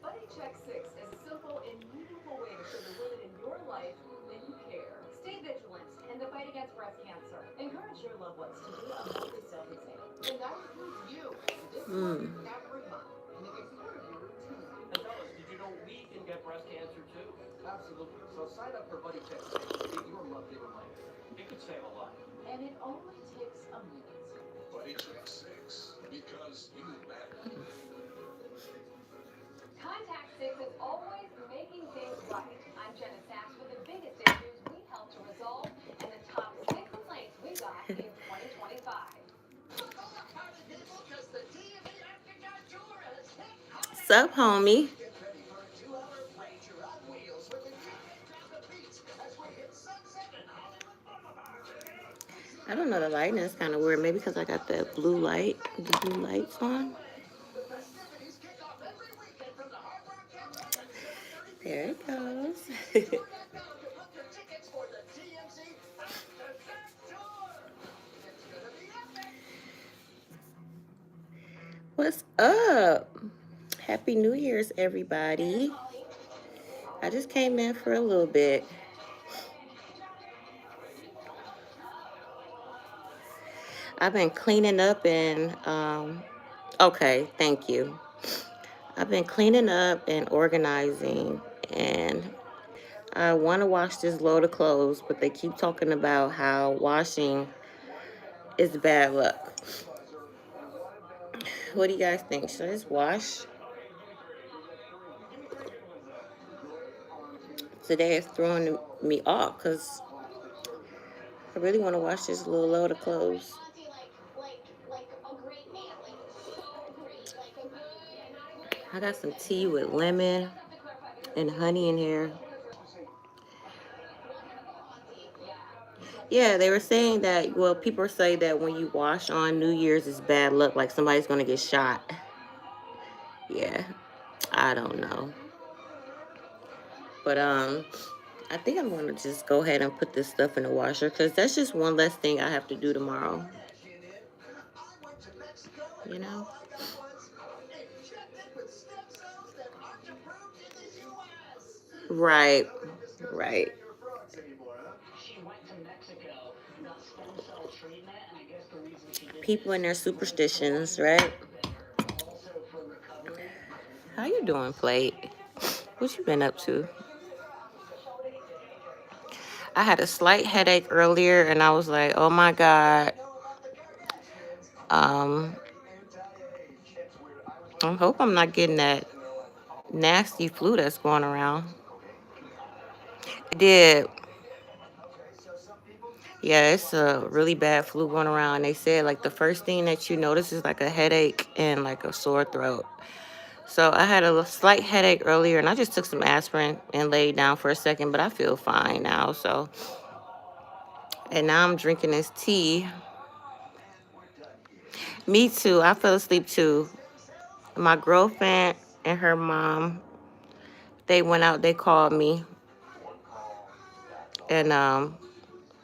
Buddy Check 6 is a simple and meaningful way to show the women in your life that you care. Stay vigilant in the fight against breast cancer. Encourage your loved ones to do a monthly self-exam. And that includes you. This month, every month. And it gets part of your routine. And fellas, did you know we can get breast cancer too? Absolutely. So sign up for Buddy Check 6 and get your monthly reminder. It could save a life. And it only takes a minute. Buddy Check 6. Because you matter. Contact 6 is always making things right. I'm Jenna Sachs with the biggest issues we helped to resolve and the top 6 complaints we got in 2025. Sup, homie? I don't know, the lighting is kind of weird. Maybe because I got the blue lights on. There it goes. What's up? Happy New Year's, everybody. I just came in for a little bit. I've been cleaning up and, okay, thank you. I've been cleaning up and organizing, and I want to wash this load of clothes, but they keep talking about how washing is bad luck. What do you guys think? Should I just wash? Today is throwing me off because I really want to wash this little load of clothes. I got some tea with lemon and honey in here. Yeah, they were saying that, well, people say that when you wash on New Year's, it's bad luck, like somebody's going to get shot. Yeah, I don't know. But I think I'm going to just go ahead and put this stuff in the washer because that's just one less thing I have to do tomorrow. You know? Right, right. People and their superstitions, right? How you doing, Plate? What you been up to? I had a slight headache earlier, and I was like, oh my God. Um, I hope I'm not getting that nasty flu that's going around. It did. Yeah, it's a really bad flu going around. They said like the first thing that you notice is like a headache and like a sore throat. So I had a slight headache earlier, and I just took some aspirin and laid down for a second, but I feel fine now. So, and now I'm drinking this tea. Me too. I fell asleep too. My girlfriend and her mom, they went out. They called me, and I'm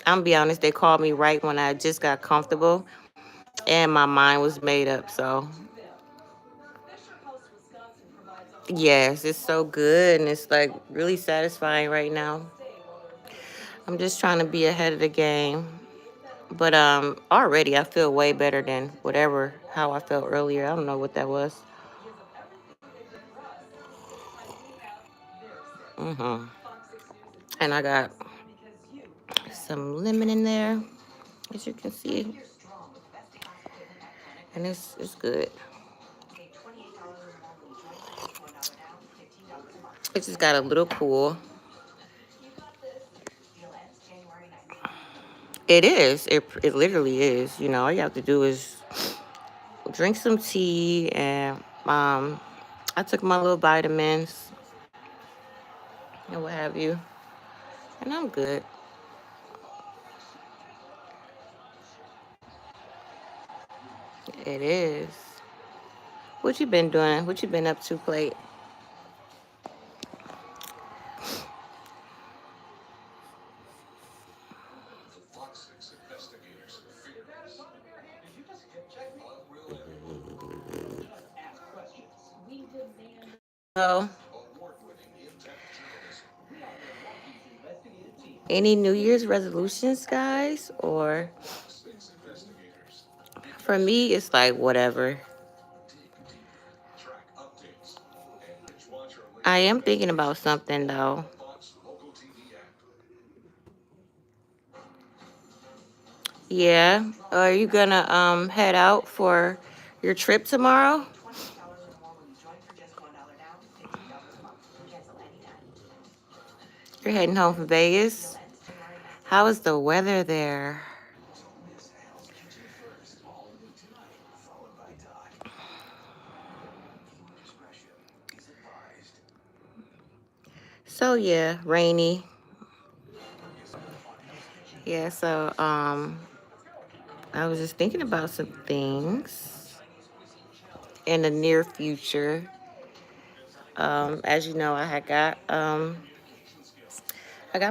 gonna be honest. They called me right when I just got comfortable, and my mind was made up. So yes, it's so good, and it's like really satisfying right now. I'm just trying to be ahead of the game. But already I feel way better than whatever how I felt earlier. I don't know what that was. Mhm. And I got some lemon in there, as you can see, and it's good. It just got a little cool. It is. It literally is. You know, all you have to do is drink some tea, and I took my little vitamins and what have you, and I'm good. It is. What you been doing? What you been up to, Plate? So, any New Year's resolutions, guys? Or for me, it's like whatever. I am thinking about something though. Yeah. Are you gonna head out for your trip tomorrow? $20 or more when you join for just $1 down, $15 a month. Cancel anytime. You're heading home from Deal Vegas. ends January 9th. How is the weather there? So yeah, rainy. Yeah, so I was just thinking about some things in the near future. As you know, I got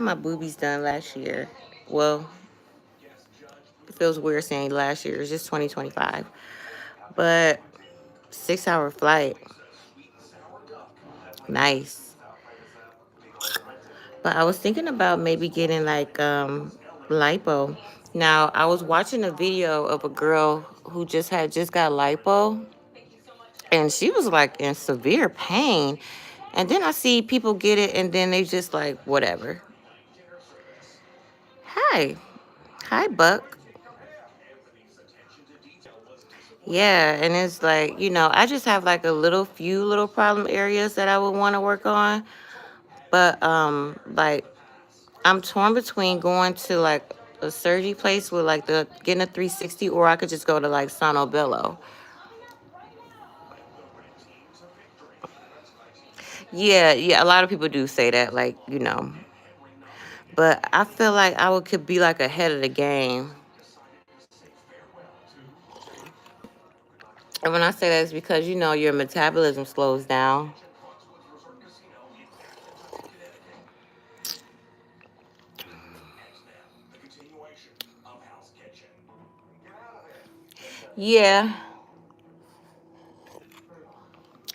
my boobies done last year. Well, it feels weird saying last year. It's just 2025. But 6 hour flight. Nice. But I was thinking about maybe getting like lipo. Now I was watching a video of a girl who just got lipo, and she was like in severe pain. And then I see people get it and then they just like whatever. Hi. Hi, Buck. Yeah, and it's like, I just have like a few little problem areas that I would want to work on. But like I'm torn between going to like a surgery place with like the getting a 360, or I could just go to like Sono Bello. Yeah, yeah, a lot of people do say that, like. But I feel like could be like ahead of the game. And when I say that, it's because your metabolism slows down. Yeah,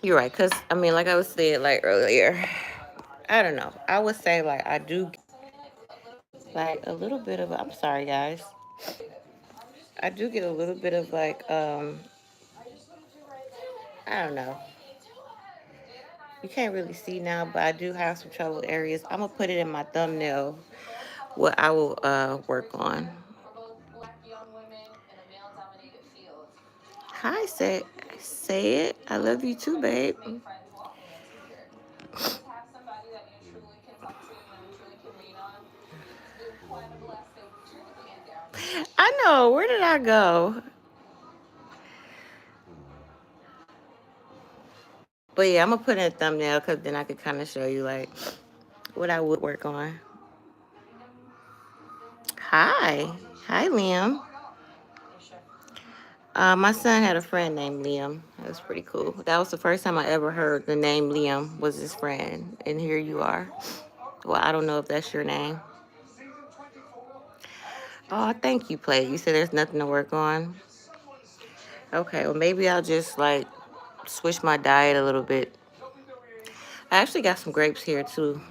you're right. Cause I mean, like I was saying like earlier, I don't know. I would say like I do like a little bit of. I'm sorry, guys. I do get a little bit of like I don't know. You can't really see now, but I do have some trouble areas. I'm gonna put it in my thumbnail what I will work on. Hi, say it. I love you too, babe. I know. Where did I go? But yeah, I'm gonna put in a thumbnail because then I could kind of show you like what I would work on. Hi, hi, Liam. My son had a friend named Liam. That was pretty cool. That was the first time I ever heard the name Liam was his friend, and here you are. Well, I don't know if that's your name. Oh, thank you, Play. You said there's nothing to work on. Okay, well maybe I'll just like switch my diet a little bit. I actually got some grapes here too.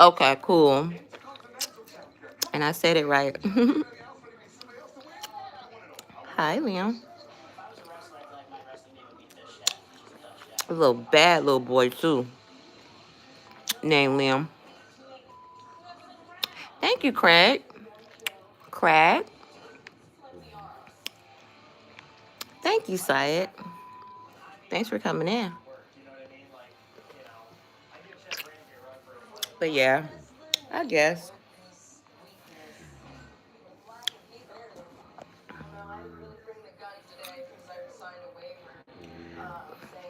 Okay, cool. And I said it right. Hi, Liam. A little bad little boy too, named Liam. Thank you, Craig. Craig. Thank you, Syed. Thanks for coming in. But yeah, I guess.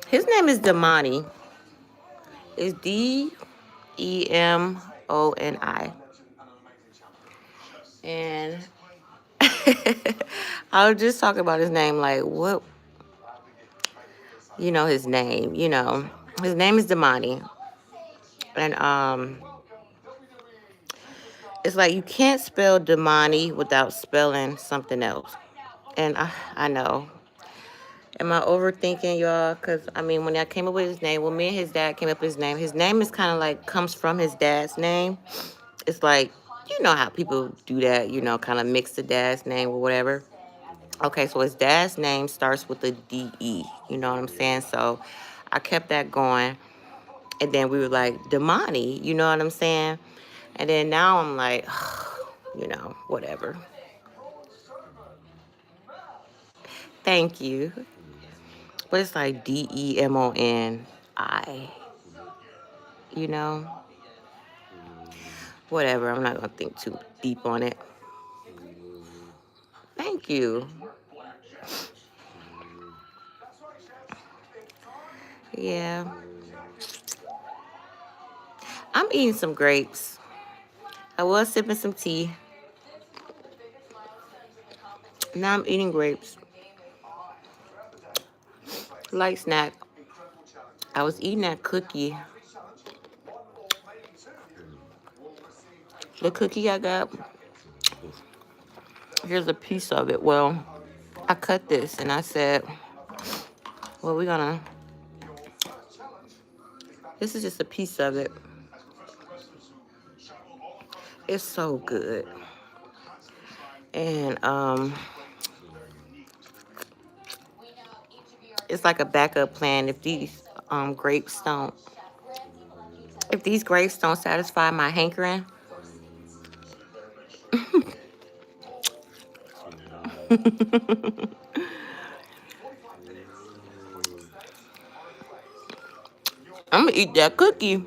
His name is Damani. It's Demoni. And I was just talking about his name, like what his name. His name is Damani. And it's like you can't spell Damani without spelling something else. And I know. Am I overthinking, y'all? Because, I mean, when I came up with his name, well, me and his dad came up with his name is kind of like, comes from his dad's name. It's like, you know how people do that, kind of mix the dad's name or whatever. Okay, so his dad's name starts with a D-E, you know what I'm saying? So I kept that going. And then we were like, Damani, you know what I'm saying? And then now I'm like, whatever. Thank you. But it's like Demoni, you know? Whatever. I'm not going to think too deep on it. Thank you. Yeah. I'm eating some grapes. I was sipping some tea. Now I'm eating grapes. Light snack. I was eating that cookie. The cookie I got, here's a piece of it. Well, I cut this and I said, well, this is just a piece of it. It's so good. And it's like a backup plan if these grapes don't, if these grapes don't satisfy my hankering. I'm gonna eat that cookie.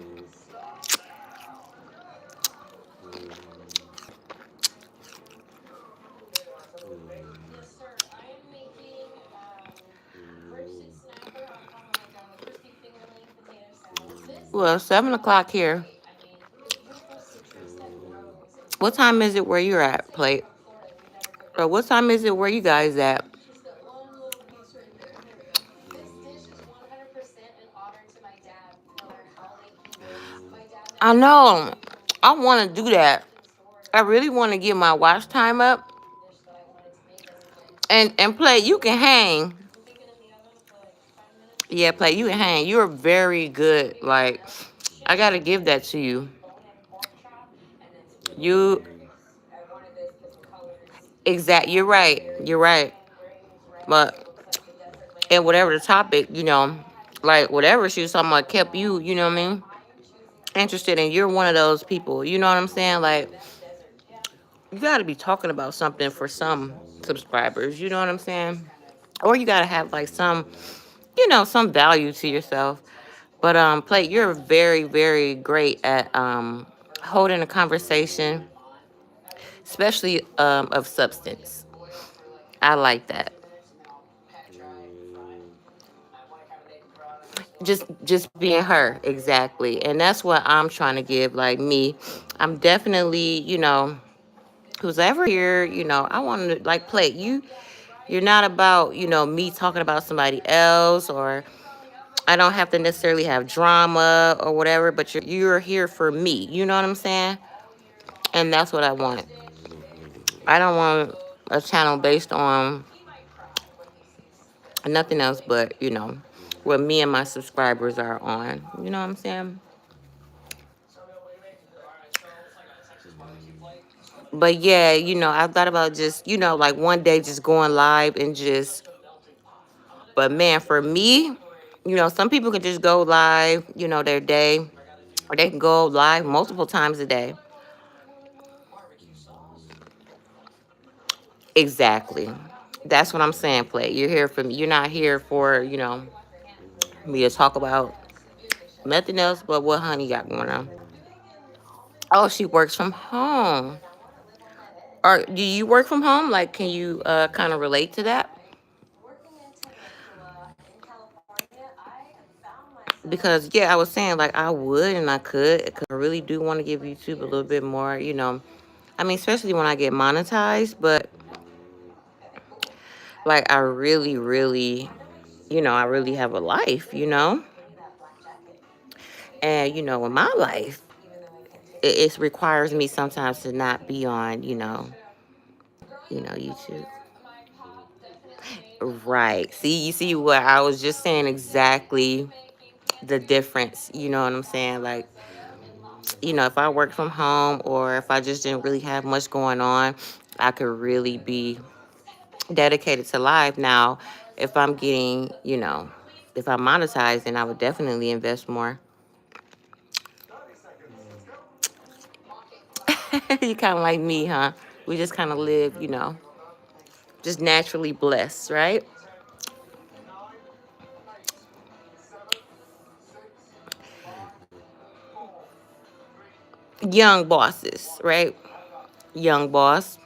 Well, 7 o'clock here. What time is it where you're at, Plate? Or what time is it where you guys at? I know. I want to do that. I really want to get my watch time up. And Play, you can hang. Yeah, Play, you can hang. You're very good. Like, I gotta give that to you. You exact. You're right. You're right. But and whatever the topic, like whatever she was talking about kept you. You know what I mean? Interested, and you're one of those people. You know what I'm saying? Like, you got to be talking about something for some subscribers. You know what I'm saying? Or you got to have like some, some value to yourself. But Plate, you're very, very great at holding a conversation, especially of substance. I like that. Just being her, exactly. And that's what I'm trying to give. Like me, I'm definitely, who's ever here, I want to like Plate. You're not about, me talking about somebody else, or I don't have to necessarily have drama or whatever, but you're here for me. You know what I'm saying? And that's what I want. I don't want a channel based on nothing else but, what me and my subscribers are on. You know what I'm saying? But yeah, I thought about just, like one day just going live and just, but man, for me, some people can just go live, their day, or they can go live multiple times a day. Exactly. That's what I'm saying, Play. You're here for me. You're not here for, me to talk about nothing else but what Honey got going on. Oh, she works from home. Or do you work from home? Like, can you kind of relate to that? Because yeah, I was saying like I would and I could, because I really do want to give YouTube a little bit more, I mean, especially when I get monetized, but like I really, really, I really have a life, and in my life, it requires me sometimes to not be on, YouTube. Right. See, you see what I was just saying exactly the difference. You know what I'm saying? Like, if I work from home or if I just didn't really have much going on, I could really be dedicated to live. Now, if I'm getting, if I'm monetizing, I would definitely invest more. You kind of like me, huh? We just kind of live, just naturally blessed, right? Young bosses, right? Young boss.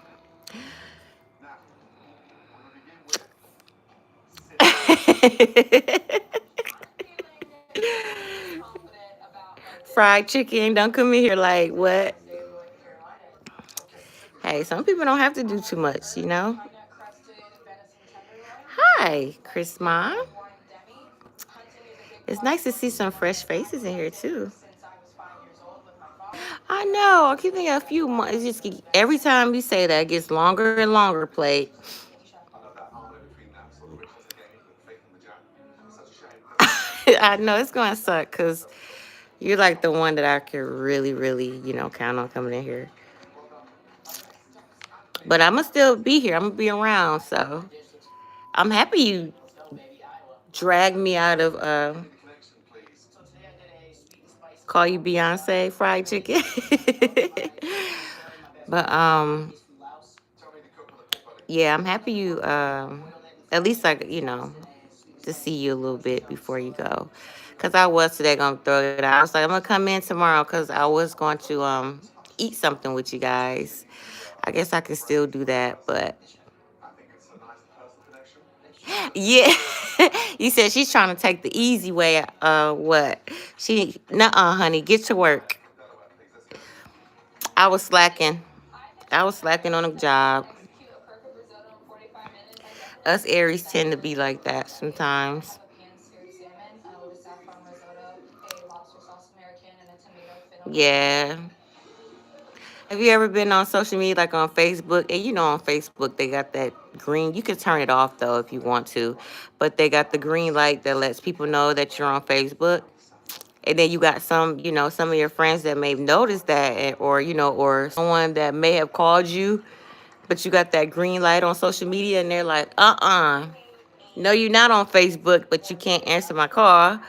Fried chicken. Don't come in here like what? Hey, some people don't have to do too much. Hi, Chris Ma. It's nice to see some fresh faces in here too. I know. I keep thinking a few months. Every time you say that, it gets longer and longer. Plate. I know it's gonna suck because you're like the one that I could really, really, count on coming in here. But I'm gonna still be here. I'm gonna be around. So I'm happy you dragged me out of call you Beyonce fried chicken. But yeah, I'm happy you at least like to see you a little bit before you go. Cause I was today gonna throw it out. I was like, I'm gonna come in tomorrow because I was going to eat something with you guys. I guess I can still do that, but yeah. You said she's trying to take the easy way. What? Nuh-uh, honey, get to work. I was slacking. I was slacking on a job. Us Aries tend to be like that sometimes. Yeah. Have you ever been on social media, like on Facebook? And on Facebook, they got that green. You can turn it off though if you want to, but they got the green light that lets people know that you're on Facebook. And then you got some of your friends that may have noticed that, or someone that may have called you, but you got that green light on social media, and they're like, no, you're not on Facebook, but you can't answer my call.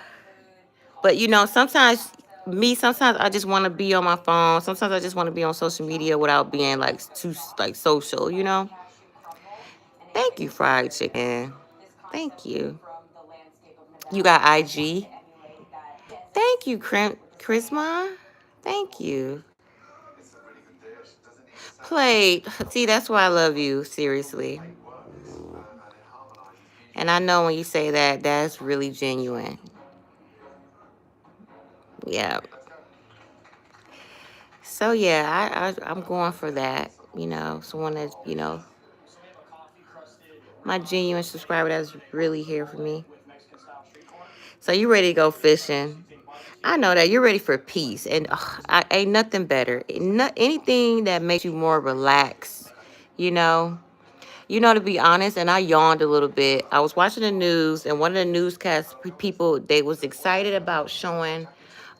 But sometimes I just want to be on my phone. Sometimes I just want to be on social media without being like too like social. Thank you, fried chicken. Thank you. You got IG. Thank you, Chrisma. Thank you. Played. See, that's why I love you. Seriously. And I know when you say that, that's really genuine. Yeah. So yeah, I'm going for that. Someone that's my genuine subscriber that's really here for me. So you ready to go fishing? I know that you're ready for peace, and ain't nothing better. Anything that makes you more relaxed. You know. To be honest, and I yawned a little bit. I was watching the news, and one of the newscast people, they was excited about showing.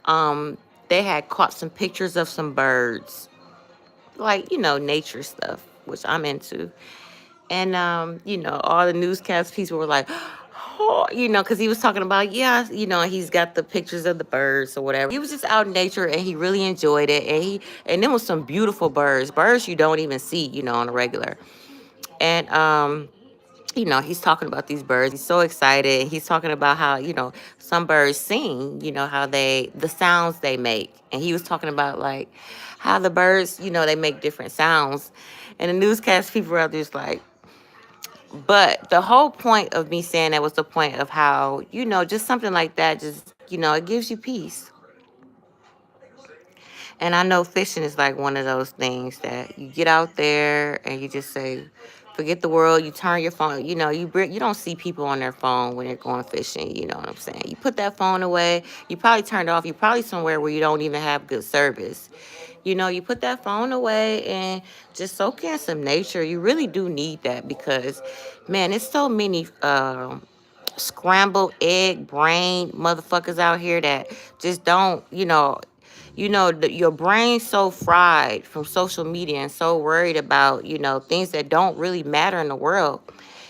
Um, they had caught some pictures of some birds, like nature stuff, which I'm into. And all the newscast people were like, oh, because he was talking about, yeah, he's got the pictures of the birds or whatever. He was just out in nature and he really enjoyed it. And there was some beautiful birds you don't even see, on a regular. And he's talking about these birds. He's so excited. He's talking about how, some birds sing, how the sounds they make. And he was talking about like how the birds, they make different sounds. And the newscast people were just like, but the whole point of me saying that was the point of how, just something like that, just, it gives you peace. And I know fishing is like one of those things that you get out there and you just say, forget the world. You turn your phone. You don't see people on their phone when they're going fishing. You know what I'm saying? You put that phone away. You probably turned it off. You're probably somewhere where you don't even have good service. You put that phone away and just soak in some nature. You really do need that because, man, it's so many scrambled egg brain motherfuckers out here that just don't, your brain's so fried from social media and so worried about, things that don't really matter in the world.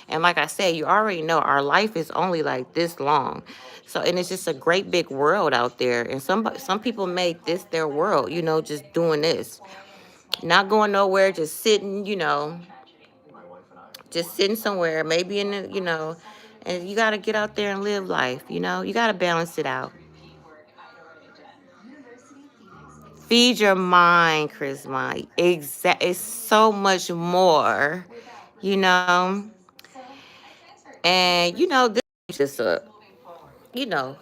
And like I said, you already know our life is only like this long. So, and it's just a great big world out there. And some people made this their world, just doing this. Not going nowhere, just sitting, just sitting somewhere, maybe in the, and you got to get out there and live life, you got to balance it out. Feed your mind, Charisma. It's so much more, you know. And this is just you know,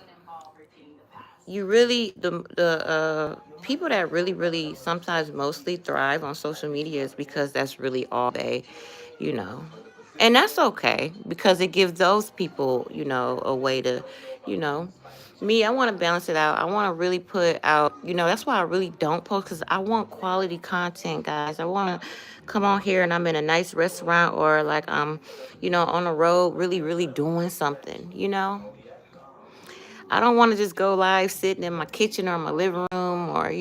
you really the people that really sometimes mostly thrive on social media is because that's really all they, you know. And that's okay because it gives those people, a way to, you know, me, I want to balance it out. I want to really put out, that's why I really don't post because I want quality content, guys. I want to come on here and I'm in a nice restaurant or like I'm, on the road really doing something, I don't want to just go live sitting in my kitchen or my living room or,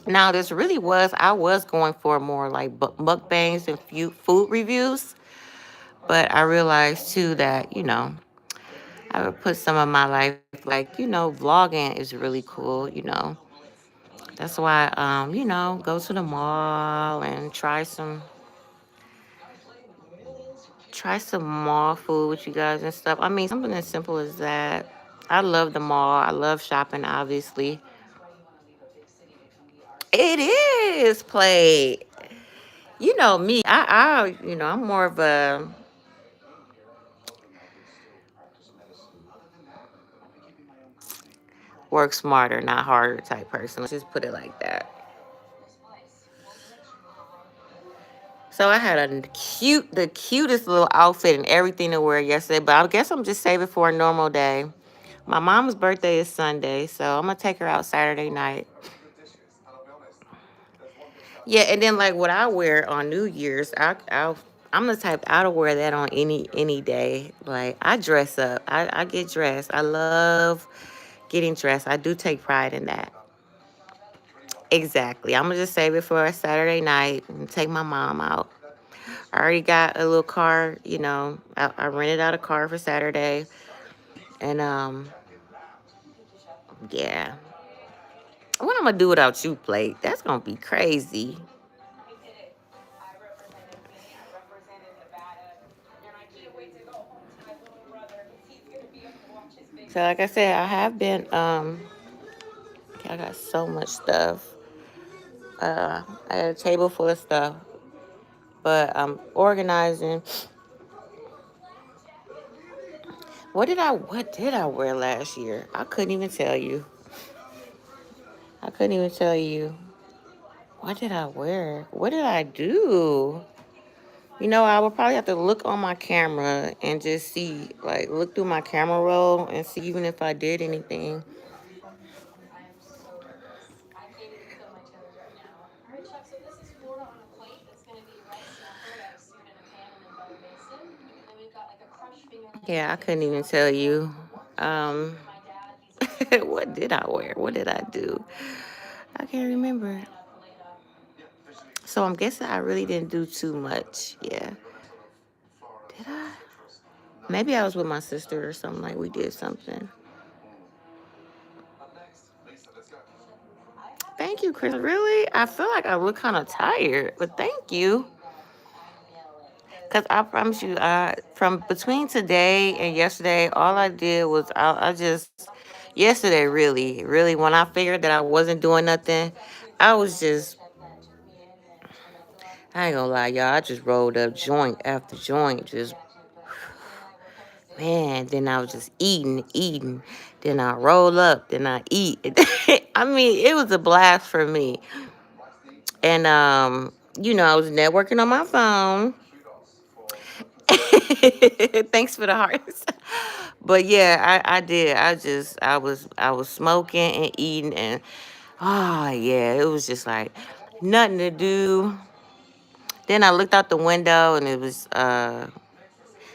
Now, this really I was going for more like mukbangs and food reviews. But I realized too that, I would put some of my life, like, vlogging is really cool. That's why, go to the mall and try some mall food with you guys and stuff. I mean, something as simple as that. I love the mall. I love shopping, obviously. It is played. You know me. I'm more of a work smarter, not harder type person. Let's just put it like that. So I had the cutest little outfit and everything to wear yesterday, but I guess I'm just saving for a normal day. My mom's birthday is Sunday, so I'm gonna take her out Saturday night. Yeah, and then like what I wear on New Year's, I'm the type I'll wear that on any day. Like I dress up, I get dressed. I love getting dressed. I do take pride in that. Exactly. I'm gonna just save it for a Saturday night and take my mom out. I already got a little car, I rented out a car for Saturday. And yeah. What I'm gonna do without you, Plate? That's gonna be crazy. So like I said, I have been I got so much stuff. I got a table full of stuff. But I'm organizing. What did I wear last year? I couldn't even tell you. I couldn't even tell you. What did I wear? What did I do? I would probably have to look on my camera and just see, like, look through my camera roll and see even if I did anything. Yeah, I couldn't even tell you. Um, what did I wear? What did I do? I can't remember. So I'm guessing I really didn't do too much. Yeah. Did I? Maybe I was with my sister or something, like we did something. Thank you, Chris. Really? I feel like I look kind of tired, but thank you. Because I promise you, from between today and yesterday, all I did was yesterday, really, when I figured that I wasn't doing nothing, I was just, I ain't gonna lie, y'all, I just rolled up joint after joint, just, man, then I was just eating. Then I roll up, then I eat. I mean, it was a blast for me. And, I was networking on my phone. Thanks for the hearts. But yeah, I did. I was smoking and eating, and Ah, yeah, it was just like nothing to do. Then I looked out the window and it was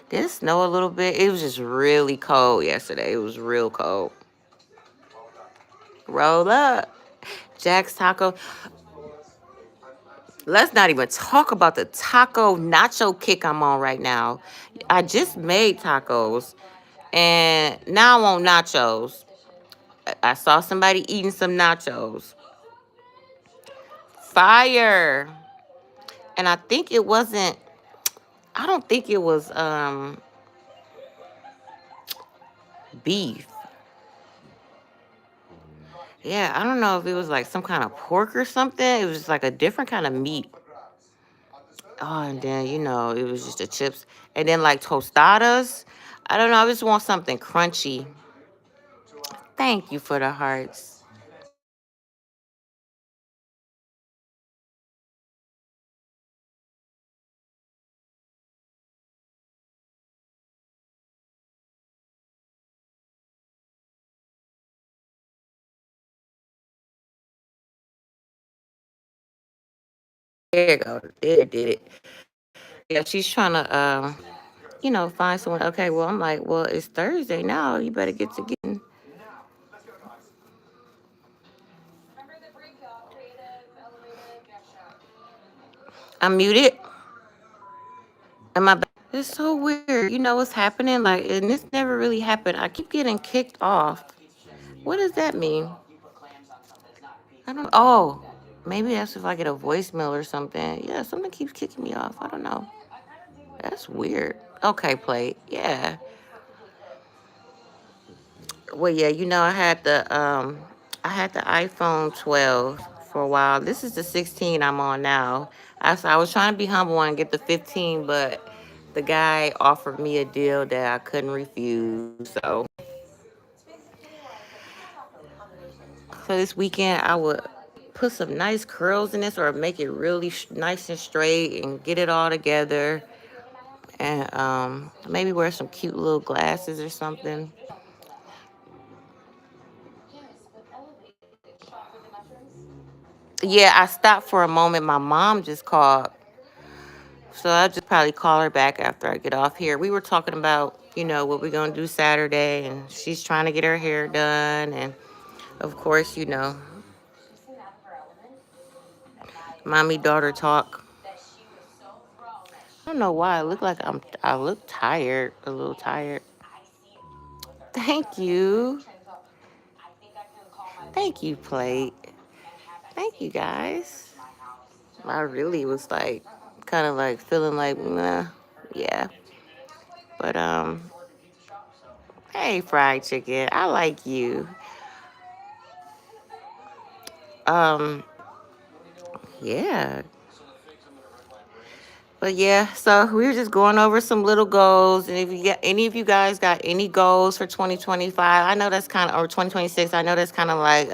did it snow a little bit? It was just really cold yesterday. It was real cold. Roll up. Jack's Taco. Let's not even talk about the taco nacho kick I'm on right now. I just made tacos and now I want nachos. I saw somebody eating some nachos. Fire. And I think it wasn't, I don't think it was beef. Yeah, I don't know if it was like some kind of pork or something. It was like a different kind of meat. Oh, and then, it was just the chips. And then like tostadas. I don't know. I just want something crunchy. Thank you for the hearts. There you go. There did it. Yeah, she's trying to, find someone. Okay, well, I'm like, well, it's Thursday now. You better get to getting. I'm muted. Am I back? It's so weird. You know what's happening? Like, and this never really happened. I keep getting kicked off. What does that mean? I don't. Oh, maybe that's if I get a voicemail or something. Yeah, something keeps kicking me off. I don't know. That's weird. Okay, plate. Yeah. Well, yeah. I had the iPhone 12 for a while. This is the 16 I'm on now. I was trying to be humble and get the 15, but the guy offered me a deal that I couldn't refuse. So this weekend I would put some nice curls in this or make it really nice and straight and get it all together and maybe wear some cute little glasses or something. Yeah, I stopped for a moment. My mom just called. So I'll just probably call her back after I get off here. We were talking about, what we're going to do Saturday, and she's trying to get her hair done. And of course, mommy daughter talk. I don't know why. I look tired, a little tired. Thank you. Thank you, plate. Thank you, guys. I really was like, kind of like feeling like, nah, yeah. But, hey, fried chicken, I like you. Um, yeah. But yeah, so we were just going over some little goals. And if you get any of you guys got any goals for 2025, I know that's kind of, or 2026, I know that's kind of like,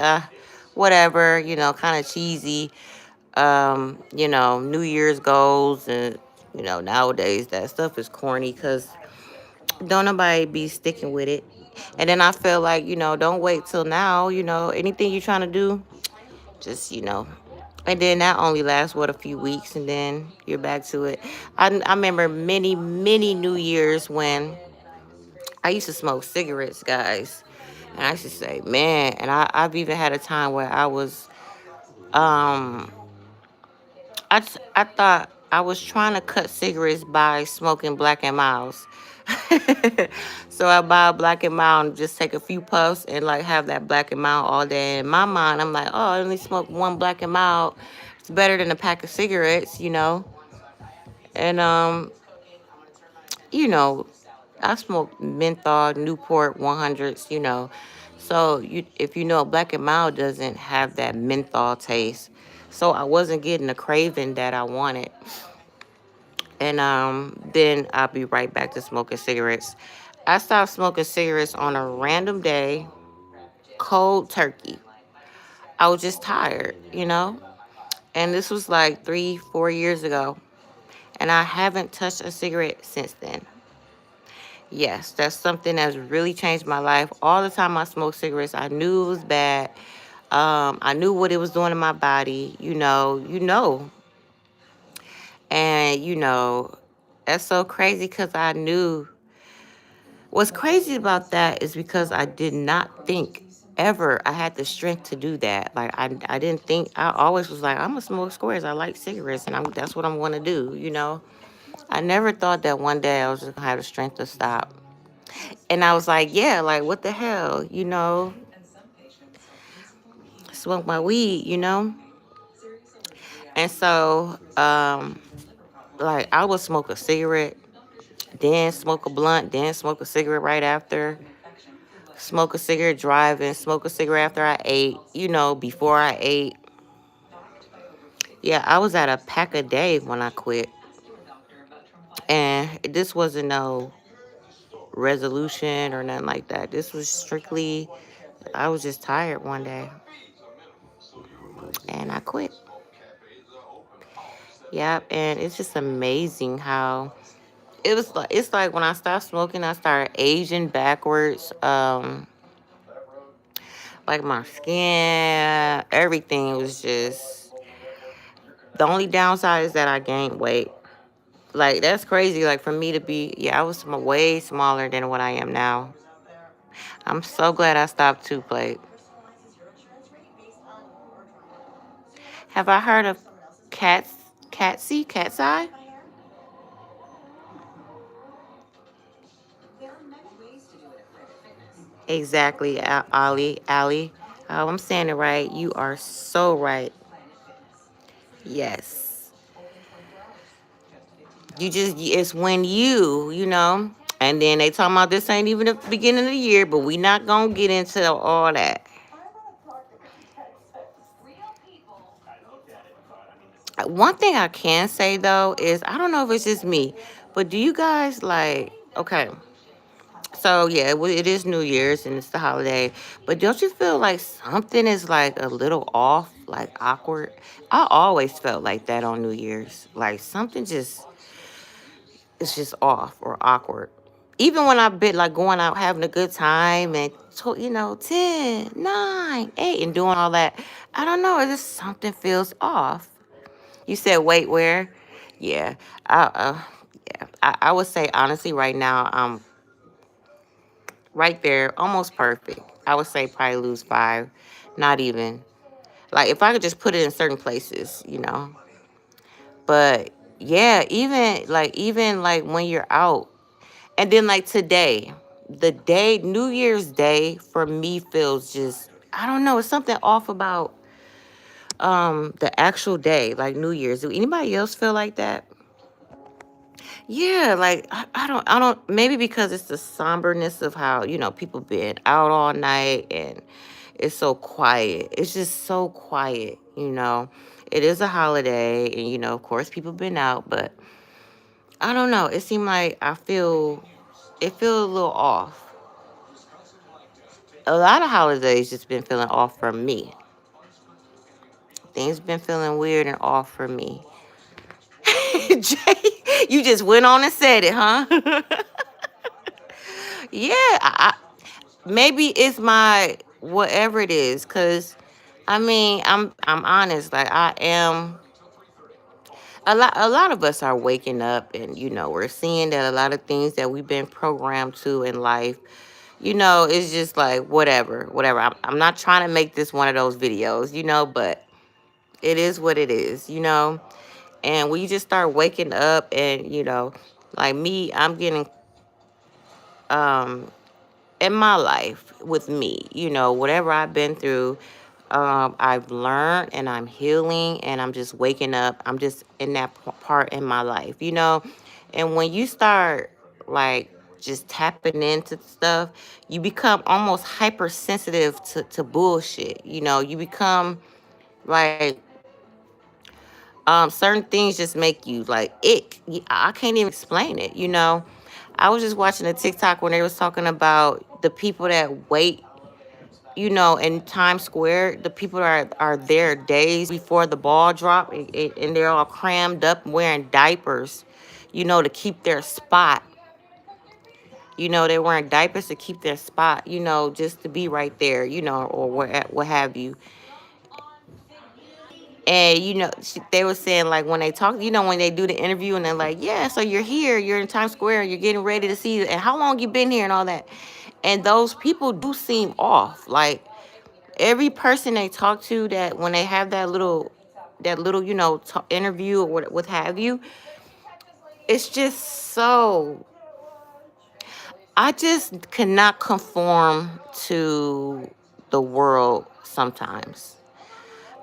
whatever, kind of cheesy. New Year's goals and, nowadays that stuff is corny because don't nobody be sticking with it. And then I feel like, don't wait till now, anything you're trying to do, just, and then that only lasts, what, a few weeks and then you're back to it. I remember many, many New Years when I used to smoke cigarettes, guys. And I used to say, man, and I've even had a time where um, I thought I was trying to cut cigarettes by smoking Black and Miles. So I buy a Black and Mild and just take a few puffs and like have that Black and Mild all day. In my mind, I'm like, oh, I only smoke one Black and Mild. It's better than a pack of cigarettes. And you know, I smoke menthol, Newport 100s. So if Black and Mild doesn't have that menthol taste. So I wasn't getting the craving that I wanted. And then I'll be right back to smoking cigarettes. I stopped smoking cigarettes on a random day, cold turkey. I was just tired. And this was like 3, 4 years ago. And I haven't touched a cigarette since then. Yes, that's something that's really changed my life. All the time I smoked cigarettes, I knew it was bad. I knew what it was doing to my body, and that's so crazy because I knew. What's crazy about that is because I did not think ever I had the strength to do that. Like I didn't think. I always was like, I'm gonna smoke squares. I like cigarettes, and that's what I'm gonna do. I never thought that one day I was just gonna have the strength to stop. And I was like, yeah, like what the hell. Smoke my weed. And so, like I would smoke a cigarette, then smoke a blunt, then smoke a cigarette right after, smoke a cigarette driving, smoke a cigarette after I ate, before I ate. Yeah, I was at a pack a day when I quit. And this wasn't no resolution or nothing like that. This was strictly, I was just tired one day and I quit. Yep. And it's just amazing how it's like when I stopped smoking, I started aging backwards. Like my skin, everything was just, the only downside is that I gained weight. Like that's crazy. Like for me to be, yeah, I was way smaller than what I am now. I'm so glad I stopped two plate. Have I heard of cats, cat's eye? Exactly, Ali. Oh, I'm saying it right. You are so right. Yes. It's when and then they talking about this ain't even the beginning of the year, but we not gonna get into all that. One thing I can say though is I don't know if it's just me, but do you guys like? Okay, so yeah, it is New Year's and it's the holiday, but don't you feel like something is like a little off, like awkward? I always felt like that on New Year's, like something just it's just off or awkward. Even when I've been like going out having a good time and 10, 9, 8 and doing all that, I don't know, it just something feels off. You said wait where? Yeah. I would say honestly right now I'm right there, almost perfect. I would say probably lose 5, not even. Like if I could just put it in certain places. But yeah, even like when you're out. And then like today, the day, New Year's Day for me feels just, I don't know, it's something off about the actual day, like New Year's. Do anybody else feel like that? Yeah, like I don't maybe because it's the somberness of how, people been out all night and it's so quiet. It's just so quiet. It is a holiday and of course people been out, but I don't know. It seemed like it feels a little off. A lot of holidays just been feeling off for me. Things been feeling weird and off for me. Jay, you just went on and said it, huh? Yeah, maybe it's my whatever it is, cause I mean I'm honest. Like I am a lot of us are waking up and we're seeing that a lot of things that we've been programmed to in life. It's just like whatever. I'm not trying to make this one of those videos, but it is what it is. And when you just start waking up and, like me, I'm getting, um, in my life with me, whatever I've been through, I've learned and I'm healing and I'm just waking up. I'm just in that part in my life. And when you start like just tapping into stuff, you become almost hypersensitive to bullshit. You become like, certain things just make you like ick. I can't even explain it. I was just watching a TikTok when they was talking about the people that wait, in Times Square, the people that are there days before the ball drop, and they're all crammed up wearing diapers, to keep their spot. They're wearing diapers to keep their spot, just to be right there, or what have you. And they were saying like when they talk, when they do the interview and they're like, yeah, so you're here, you're in Times Square, you're getting ready to see, and how long you been here and all that. And those people do seem off. Like every person they talk to, that when they have that little interview or what have you, it's just so, I just cannot conform to the world sometimes.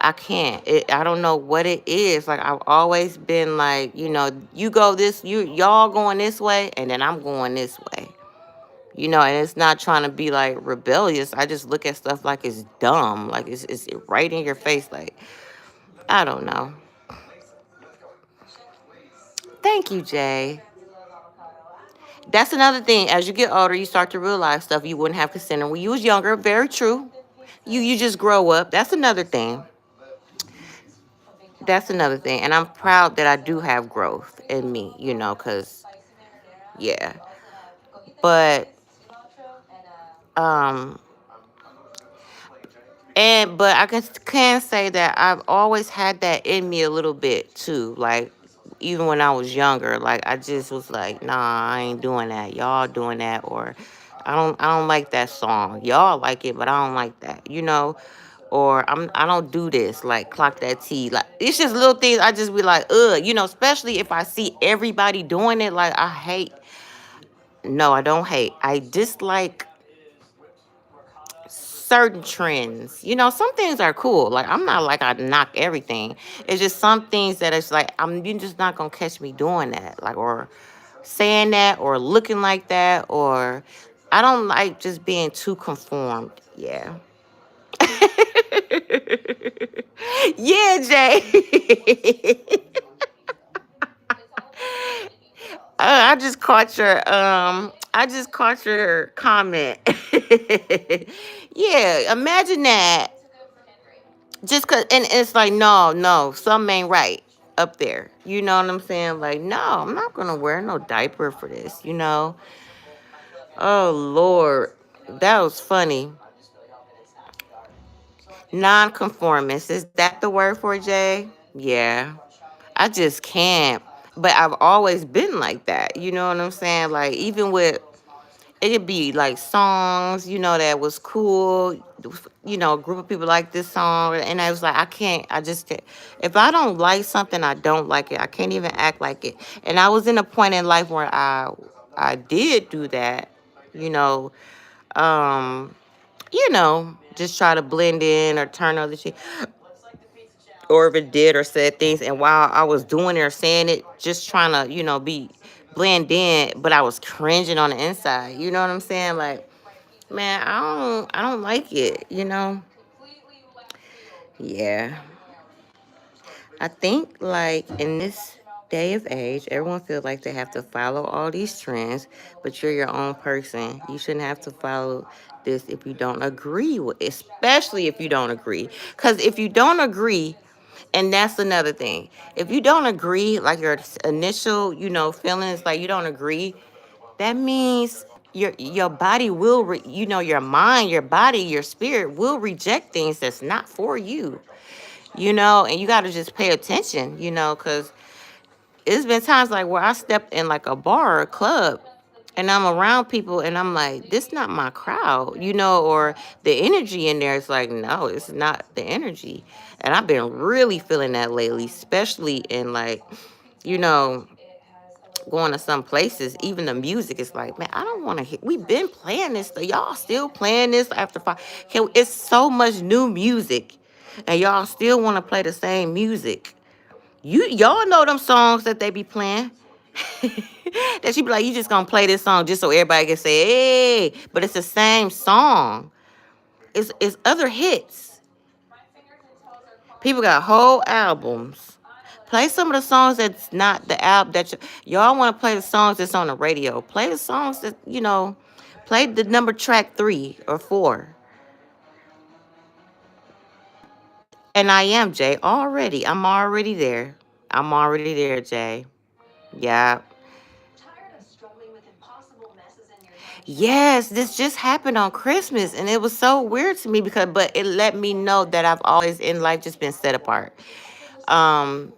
I can't. I don't know what it is. Like I've always been like, you go this, y'all going this way, and then I'm going this way. And it's not trying to be like rebellious. I just look at stuff like it's dumb, like it's right in your face. Like I don't know. Thank you, Jay. That's another thing. As you get older, you start to realize stuff you wouldn't have considered when you was younger. Very true. You just grow up. That's another thing. That's another thing. And I'm proud that I do have growth in me, because yeah. But um but I can say that I've always had that in me a little bit too. Like even when I was younger, like I just was like, nah, I ain't doing that. Y'all doing that, or I don't like that song. Y'all like it, but I don't like that. Or I don't do this, like clock that T. Like it's just little things I just be like, ugh, especially if I see everybody doing it, like I hate. No, I don't hate. I dislike certain trends. Some things are cool. Like I'm not like I knock everything. It's just some things that it's like you're just not gonna catch me doing that. Like or saying that or looking like that, or I don't like just being too conformed. Yeah. Yeah, Jay. I just caught your comment. Yeah, imagine that. Just cause, and it's like, no, no, something ain't right up there. You know what I'm saying? Like, no, I'm not gonna wear no diaper for this. Oh Lord, that was funny. Nonconformist, is that the word for it, Jay? Yeah. I just can't. But I've always been like that. You know what I'm saying? Like even with, it'd be like songs, that was cool. A group of people like this song, and I was like, I can't. I just can't. If I don't like something, I don't like it. I can't even act like it. And I was in a point in life where I did do that. You know, um, just try to blend in or turn other shit, or if it did or said things, and while I was doing it or saying it, just trying to, be blend in, but I was cringing on the inside. You know what I'm saying? Like, man, I don't like it. Yeah. I think like in this day of age, everyone feels like they have to follow all these trends, but you're your own person. You shouldn't have to follow this if you don't agree with, especially if you don't agree. Because if you don't agree, and that's another thing. If you don't agree, like your initial, feelings, like you don't agree, that means your body will, your mind, your body, your spirit will reject things that's not for you. And you got to just pay attention, because it's been times like where I stepped in like a bar or a club, and I'm around people and I'm like, this not my crowd, or the energy in there is like, no, it's not the energy. And I've been really feeling that lately, especially in like, you know, going to some places, even the music is like, man, I don't want to hear. We've been playing this. Y'all still playing this after five? It's so much new music, and y'all still want to play the same music. Y'all know them songs that they be playing. That she be like, you just gonna play this song just so everybody can say, hey, but it's the same song. It's other hits. People got whole albums. Play some of the songs that's not the album that y'all want to play, the songs that's on the radio. Play the songs that, play the number track 3 or 4. And I am, Jay, already. I'm already there. I'm already there, Jay. Yeah. Yes, this just happened on Christmas, and it was so weird to me, but it let me know that I've always in life just been set apart. Um,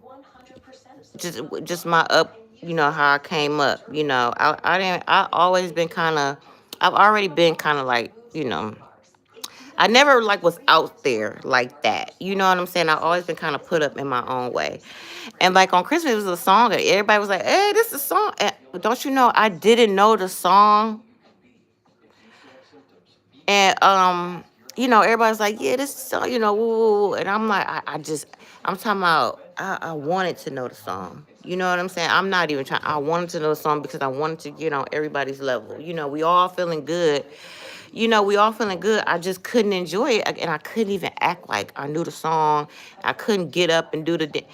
just my up, how I came up. I didn't. I always been kind of. I've already been kind of like, I never like was out there like that. You know what I'm saying? I always been kind of put up in my own way. And like on Christmas, it was a song that everybody was like, "Hey, this is a song." And don't you know? I didn't know the song, and everybody's like, "Yeah, this is a song," woo, woo, woo. And I'm like, I'm talking about. I wanted to know the song. You know what I'm saying? I'm not even trying. I wanted to know the song because I wanted to get on everybody's level. We all feeling good. We all feeling good. I just couldn't enjoy it, and I couldn't even act like I knew the song. I couldn't get up and do the.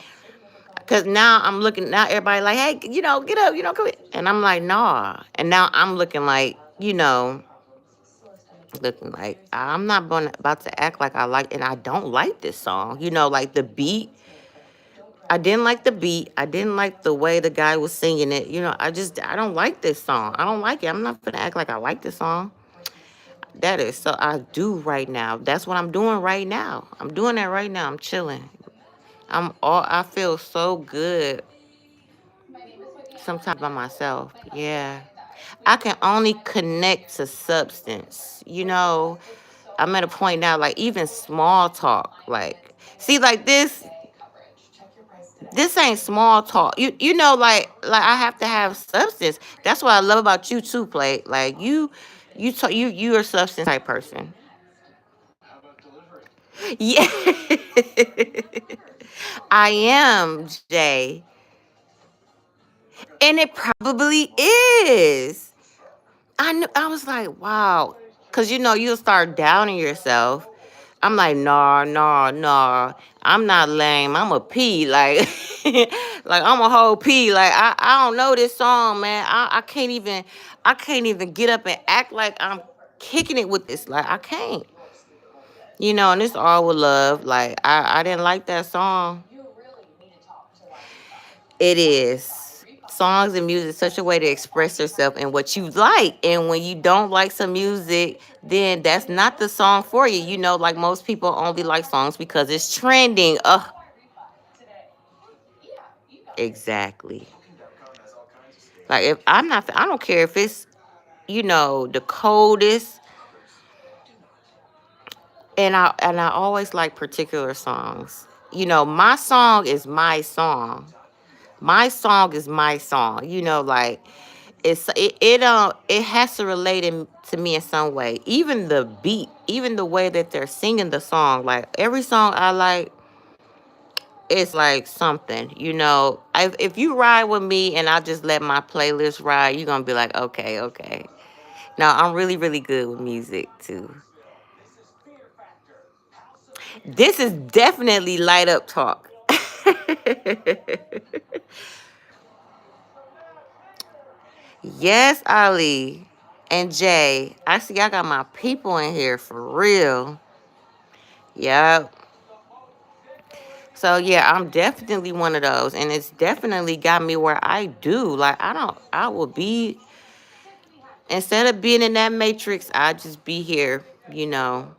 Cause now I'm looking. Now everybody like, hey, get up, come here. And I'm like, nah. And now I'm looking like, looking like I'm not about to act like I like, and I don't like this song. Like the beat. I didn't like the beat. I didn't like the way the guy was singing it. I don't like this song. I don't like it. I'm not gonna act like I like this song. That is so I do right now. That's what I'm doing right now. I'm doing that right now. I'm chilling. I feel so good sometimes by myself. Yeah. I can only connect to substance. I'm at a point now, like even small talk. Like, see, like this ain't small talk. Like I have to have substance. That's what I love about you too, Play. Like you're a substance type person. Yeah. I am, Jay. And it probably is. I was like, wow. Cause you'll start doubting yourself. I'm like, nah, nah, nah. I'm not lame. I'm a P. Like, like I'm a whole P. Like, I don't know this song, man. I can't even get up and act like I'm kicking it with this. Like, I can't. And it's all with love. Like, I didn't like that song. It is. Songs and music is such a way to express yourself and what you like. And when you don't like some music, then that's not the song for you. Like most people only like songs because it's trending. Exactly. Like if I'm not, I don't care if it's, the coldest. And I always like particular songs. My song is my song. My song is my song. Like it has to relate to me in some way. Even the beat, even the way that they're singing the song. Like every song I like, it's like something. If you ride with me and I just let my playlist ride, you're gonna be like, okay, okay. Now I'm really, really good with music too. This is definitely light up talk. Yes, Ali and Jay. I see I got my people in here for real. Yep. So yeah, I'm definitely one of those, and it's definitely got me where I do. Like I don't, I will be instead of being in that matrix, I just be here.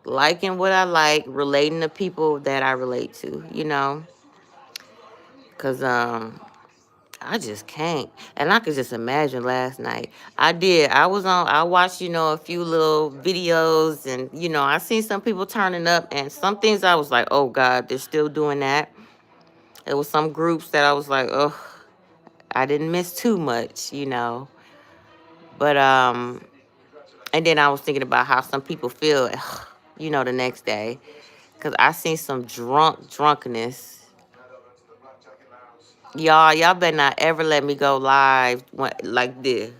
Liking what I like, relating to people that I relate to. Cause I just can't. And I could just imagine last night. I did. I watched, a few little videos and, I seen some people turning up and some things I was like, oh God, they're still doing that. There was some groups that I was like, oh, I didn't miss too much. But, and then I was thinking about how some people feel, the next day. Cause I seen some drunkenness. Y'all better not ever let me go live like this.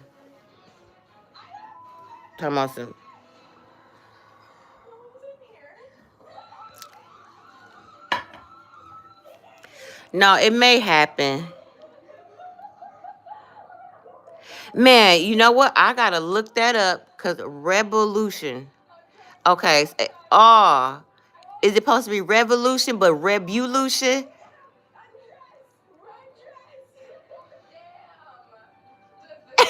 Talking about some. No, it may happen. Man, you know what? I gotta look that up because revolution. Okay. Oh, is it supposed to be revolution but revolution?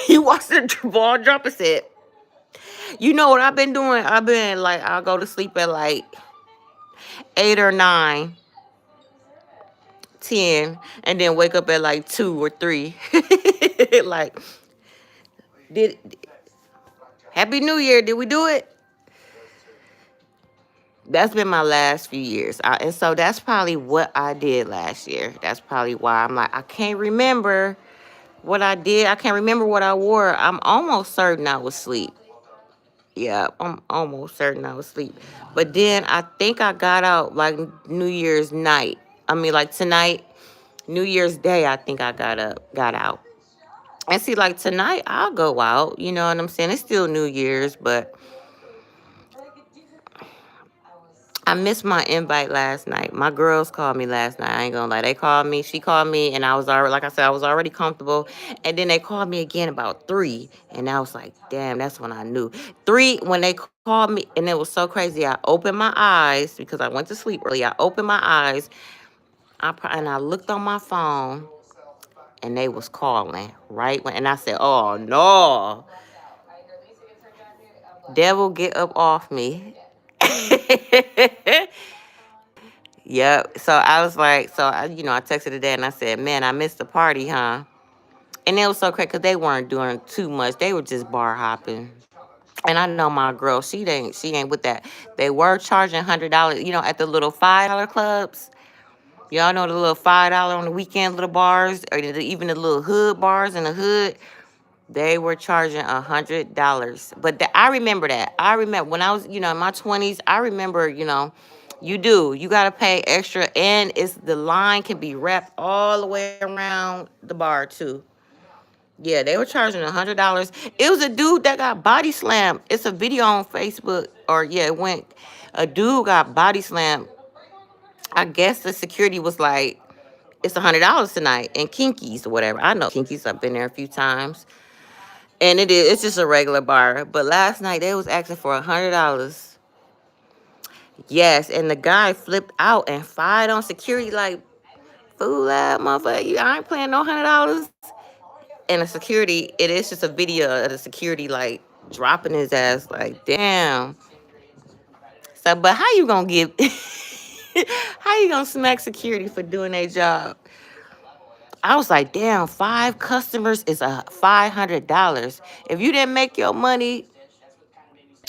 You watched the ball drop and said, you know what I've been doing? I've been like, I'll go to sleep at like 8 or 9. 10 and then wake up at like 2 or 3. Like, did Happy New Year. Did we do it? That's been my last few years. And so that's probably what I did last year. That's probably why I'm like, I can't remember what I did. I can't remember what I wore. I'm almost certain I was asleep. Yeah, I'm almost certain I was asleep. But then I think I got out like New Year's night. I mean, like tonight, New Year's Day, I think I got out. And see, like tonight, I'll go out. You know what I'm saying? It's still New Year's, but I missed my invite last night. My girls called me last night. I ain't gonna lie. They called me. She called me, and I was already, like I said, I was already comfortable. And then they called me again about 3, and I was like, damn, that's when I knew. 3, when they called me, and it was so crazy. I opened my eyes because I went to sleep early. I opened my eyes, and I looked on my phone, and they was calling right when, and I said, oh no, devil, get up off me. Yep. So I was like, I texted today and I said, man, I missed the party, huh? And it was so crazy because they weren't doing too much. They were just bar hopping. And I know my girl, she ain't with that. They were charging $100, at the little $5 clubs. Y'all know the little $5 on the weekend little bars, or even the little hood bars in the hood. They were charging $100. But I remember that. I remember when I was, in my 20s, I remember, you got to pay extra. And the line can be wrapped all the way around the bar too. Yeah, they were charging $100. It was a dude that got body slammed. It's a video on Facebook, or yeah, it went. A dude got body slammed. I guess the security was like, it's $100 tonight, and Kinkies or whatever. I know Kinkies. I've been there a few times. And it's just a regular bar. But last night they was asking for $100. Yes, and the guy flipped out and fired on security like, fool that motherfucker. I ain't paying no $100. And the security, it is just a video of the security like dropping his ass like, damn. So, but how you gonna give how you gonna smack security for doing their job? I was like, damn, 5 customers is a $500. If you didn't make your money,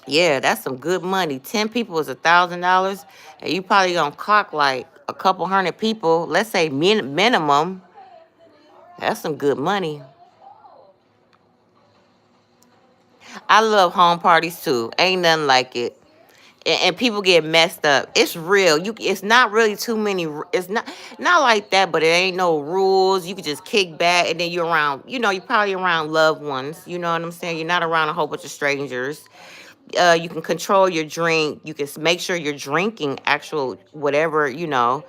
yeah, that's some good money. 10 people is $1,000, and you probably gonna clock like a couple hundred people. Let's say minimum. That's some good money. I love home parties too. Ain't nothing like it. And people get messed up. It's real. It's not really too many. It's not like that, but it ain't no rules. You can just kick back, and then you're around. You're probably around loved ones. You know what I'm saying? You're not around a whole bunch of strangers. You can control your drink. You can make sure you're drinking actual whatever, You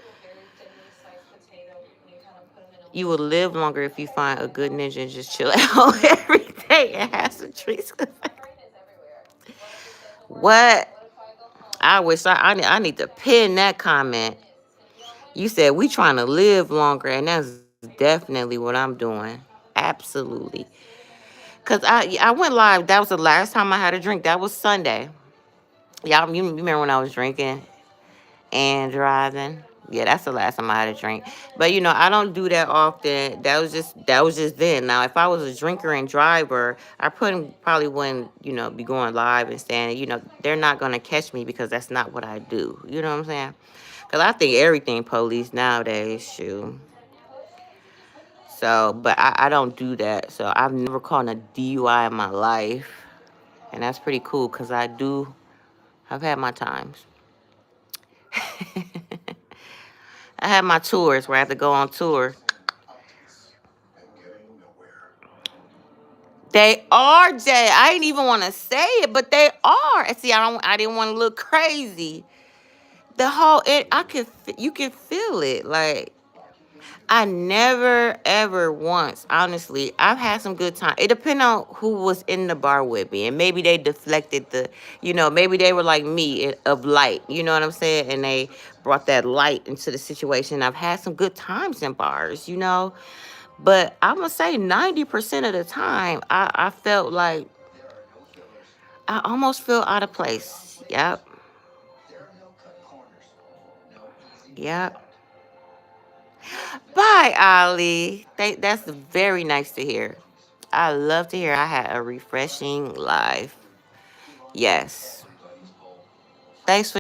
will live longer if you find a good ninja and just chill at home every day and have some treats. What? I wish I need to pin that comment. You said we trying to live longer, and that's definitely what I'm doing. Absolutely. Cause I went live. That was the last time I had a drink. That was Sunday. Y'all, you remember when I was drinking and driving? Yeah, that's the last time I had a drink. But I don't do that often. That was just then. Now, if I was a drinker and driver, probably wouldn't, be going live and saying, they're not gonna catch me because that's not what I do. You know what I'm saying? Because I think everything police nowadays, shoot. So, but I don't do that. So I've never caught a DUI in my life. And that's pretty cool because I've had my times. I have my tours where I have to go on tour. They are, Jay. I didn't even want to say it, but they are. And see, I didn't want to look crazy. The whole you can feel it. Like, I never ever once, honestly. I've had some good time. It depends on who was in the bar with me, and maybe they deflected maybe they were like me of light. You know what I'm saying? And they brought that light into the situation. I've had some good times in bars. But I'm gonna say 90% of the time, I felt like I almost feel out of place. Yep. Yep. Bye, Ali. That's very nice to hear. I love to hear I had a refreshing life. Yes. Thanks for